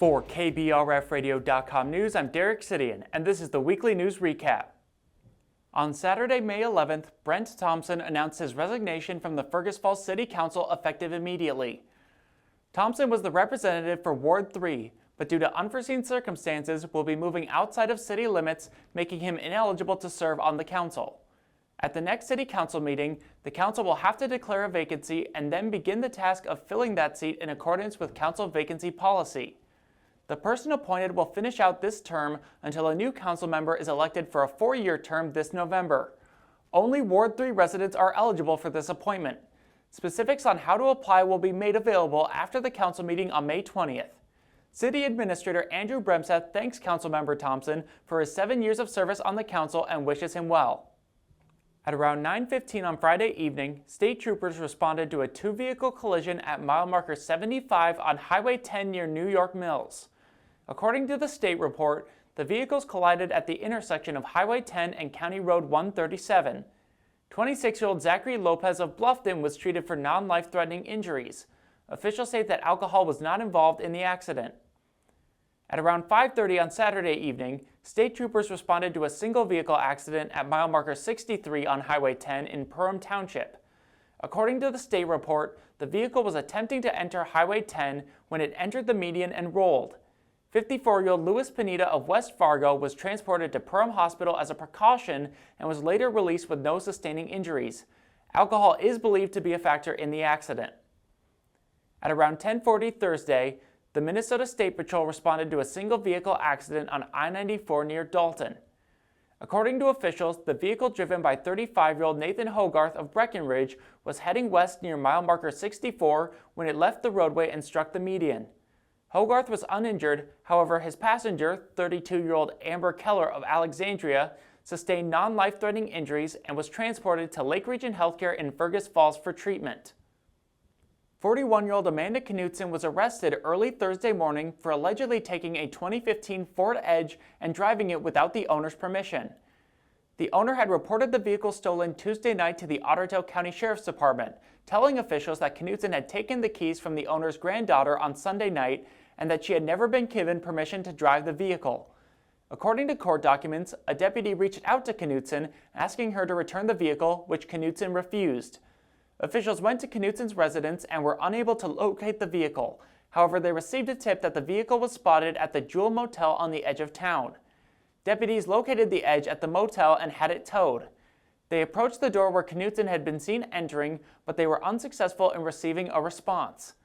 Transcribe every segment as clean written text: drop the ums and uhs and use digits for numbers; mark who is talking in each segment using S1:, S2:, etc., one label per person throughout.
S1: For KBRFradio.com News, I'm Derek Sidian, and this is the weekly news recap. On Saturday, May 11th, Brent Thompson announced his resignation from the Fergus Falls City Council effective immediately. Thompson was the representative for Ward 3, but due to unforeseen circumstances will be moving outside of city limits, making him ineligible to serve on the council. At the next City Council meeting, the council will have to declare a vacancy and then begin the task of filling that seat in accordance with council vacancy policy. The person appointed will finish out this term until a new council member is elected for a 4-year term this November. Only Ward 3 residents are eligible for this appointment. Specifics on how to apply will be made available after the council meeting on May 20th. City Administrator Andrew Brent thanks Councilmember Thompson for his 7 years of service on the council and wishes him well. At around 9:15 on Friday evening, state troopers responded to a 2-vehicle collision at mile marker 75 on Highway 10 near New York Mills. According to the state report, the vehicles collided at the intersection of Highway 10 and County Road 137. 26-year-old Zachary Lopez of Bluffton was treated for non-life-threatening injuries. Officials say that alcohol was not involved in the accident. At around 5:30 on Saturday evening, state troopers responded to a single-vehicle accident at mile marker 63 on Highway 10 in Perham Township. According to the state report, the vehicle was attempting to enter Highway 10 when it entered the median and rolled. 54-year-old Louis Pineda of West Fargo was transported to Perham Hospital as a precaution and was later released with no sustaining injuries. Alcohol is believed to be a factor in the accident. At around 10:40 Thursday, the Minnesota State Patrol responded to a single-vehicle accident on I-94 near Dalton. According to officials, the vehicle driven by 35-year-old Nathan Hogarth of Breckenridge was heading west near mile marker 64 when it left the roadway and struck the median. Hogarth was uninjured, however his passenger, 32-year-old Amber Keller of Alexandria, sustained non-life-threatening injuries and was transported to Lake Region Healthcare in Fergus Falls for treatment. 41-year-old Amanda Knutson was arrested early Thursday morning for allegedly taking a 2015 Ford Edge and driving it without the owner's permission. The owner had reported the vehicle stolen Tuesday night to the Ottawa County Sheriff's Department, telling officials that Knutson had taken the keys from the owner's granddaughter on Sunday night and that she had never been given permission to drive the vehicle. According to court documents, a deputy reached out to Knutson asking her to return the vehicle, which Knutson refused. Officials went to Knutson's residence and were unable to locate the vehicle. However, they received a tip that the vehicle was spotted at the Jewel Motel on the edge of town. Deputies located the Edge at the motel and had it towed. They approached the door where Knutson had been seen entering, but they were unsuccessful in receiving a response.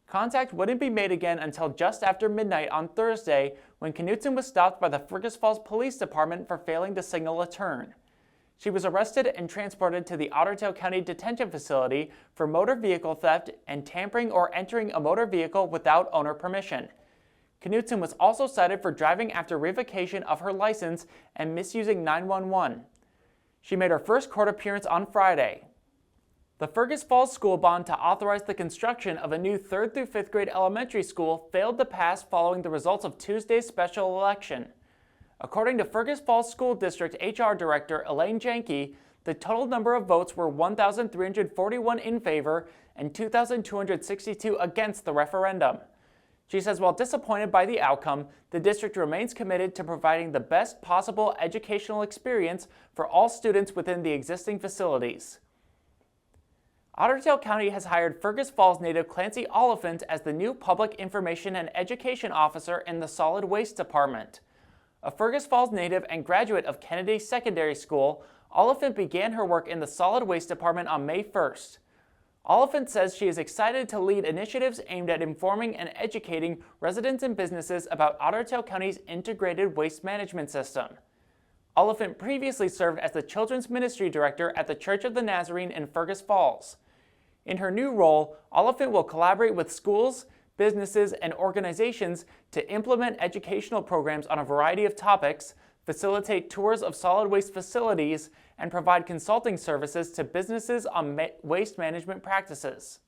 S1: Contact wouldn't be made again until just after midnight on Thursday, when Knutson was stopped by the Fergus Falls Police Department for failing to signal a turn. She was arrested and transported to the Ottawa County Detention Facility for motor vehicle theft and tampering or entering a motor vehicle without owner permission. Knutson was also cited for driving after revocation of her license and misusing 911. She made her first court appearance on Friday. The Fergus Falls school bond to authorize the construction of a new 3rd through 5th grade elementary school failed to pass following the results of Tuesday's special election. According to Fergus Falls School District HR Director Elaine Janke, the total number of votes were 1,341 in favor and 2,262 against the referendum. She says while disappointed by the outcome, the district remains committed to providing the best possible educational experience for all students within the existing facilities. Ottawa County has hired Fergus Falls native Clancy Oliphant as the new Public Information and Education Officer in the Solid Waste Department. A Fergus Falls native and graduate of Kennedy Secondary School, Oliphant began her work in the Solid Waste Department on May 1st. Oliphant says she is excited to lead initiatives aimed at informing and educating residents and businesses about Ottawa County's integrated waste management system. Oliphant previously served as the Children's Ministry Director at the Church of the Nazarene in Fergus Falls. In her new role, Oliphant will collaborate with schools, businesses, and organizations to implement educational programs on a variety of topics, facilitate tours of solid waste facilities, and provide consulting services to businesses on waste management practices.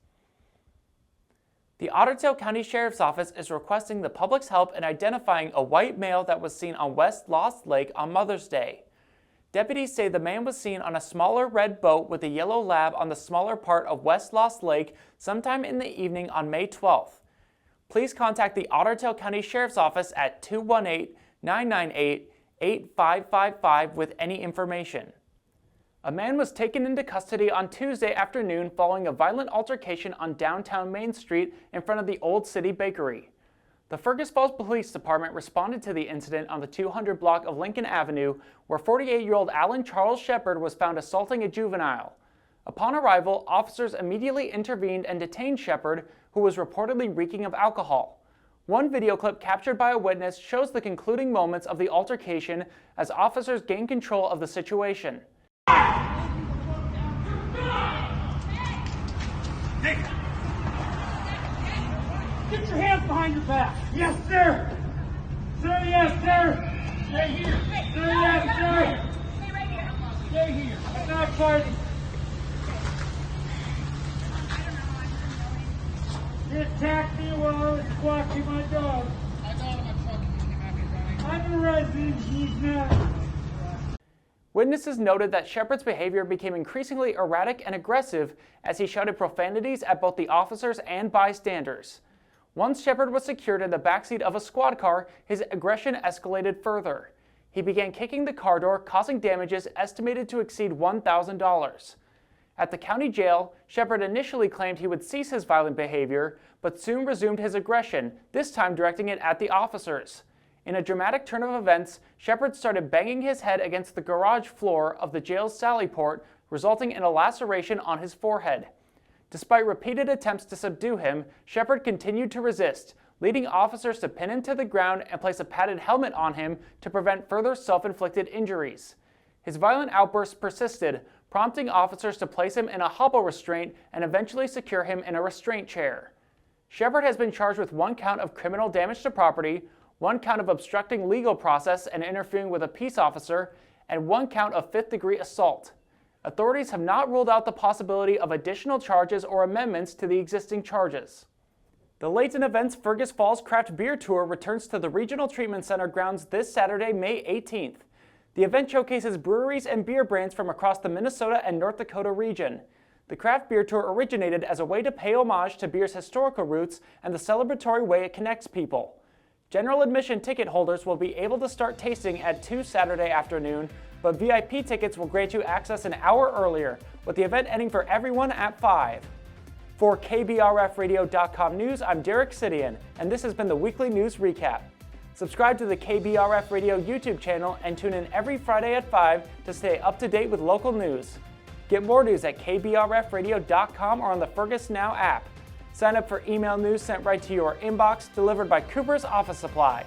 S1: The Ottawa County Sheriff's Office is requesting the public's help in identifying a white male that was seen on West Lost Lake on Mother's Day. Deputies say the man was seen on a smaller red boat with a yellow lab on the smaller part of West Lost Lake sometime in the evening on May 12th. please contact the Ottertail County Sheriff's Office at 218-998-8555 with any information. A man was taken into custody on Tuesday afternoon following a violent altercation on downtown Main Street in front of the Old City Bakery. The Fergus Falls Police Department responded to the incident on the 200 block of Lincoln Avenue, where 48-year-old Alan Charles Shepard was found assaulting a juvenile. Upon arrival, officers immediately intervened and detained Shepard, who was reportedly reeking of alcohol. One video clip captured by a witness shows the concluding moments of the altercation as officers gained control of the situation.
S2: Get your hands behind your back. Yes, sir. Sir, yes, sir. Stay here. Sir, yes, sir.
S3: Stay right here.
S2: Stay here. Back party. He attacked me while I was walking my dog.
S3: I got him a truck and he had me running.
S2: I'm a resident. He's not.
S1: Witnesses noted that Shepard's behavior became increasingly erratic and aggressive as he shouted profanities at both the officers and bystanders. Once Shepard was secured in the backseat of a squad car, his aggression escalated further. He began kicking the car door, causing damages estimated to exceed $1,000. At the county jail, Shepard initially claimed he would cease his violent behavior, but soon resumed his aggression, this time directing it at the officers. In a dramatic turn of events, Shepard started banging his head against the garage floor of the jail's sally port, resulting in a laceration on his forehead. Despite repeated attempts to subdue him, Shepard continued to resist, leading officers to pin him to the ground and place a padded helmet on him to prevent further self-inflicted injuries. His violent outbursts persisted, prompting officers to place him in a hobble restraint and eventually secure him in a restraint chair. Shepard has been charged with 1 count of criminal damage to property, 1 count of obstructing legal process and interfering with a peace officer, and 1 count of 5th-degree assault. Authorities have not ruled out the possibility of additional charges or amendments to the existing charges. The Layton Events Fergus Falls Craft Beer Tour returns to the Regional Treatment Center grounds this Saturday, May 18th. The event showcases breweries and beer brands from across the Minnesota and North Dakota region. The craft beer tour originated as a way to pay homage to beer's historical roots and the celebratory way it connects people. General admission ticket holders will be able to start tasting at 2 Saturday afternoon, but VIP tickets will grant you access an hour earlier, with the event ending for everyone at 5. For KBRFradio.com News, I'm Derek Sidian, and this has been the Weekly News Recap. Subscribe to the KBRF Radio YouTube channel and tune in every Friday at 5 to stay up to date with local news. Get more news at KBRFradio.com or on the Fergus Now app. Sign up for email news sent right to your inbox, delivered by Cooper's Office Supply.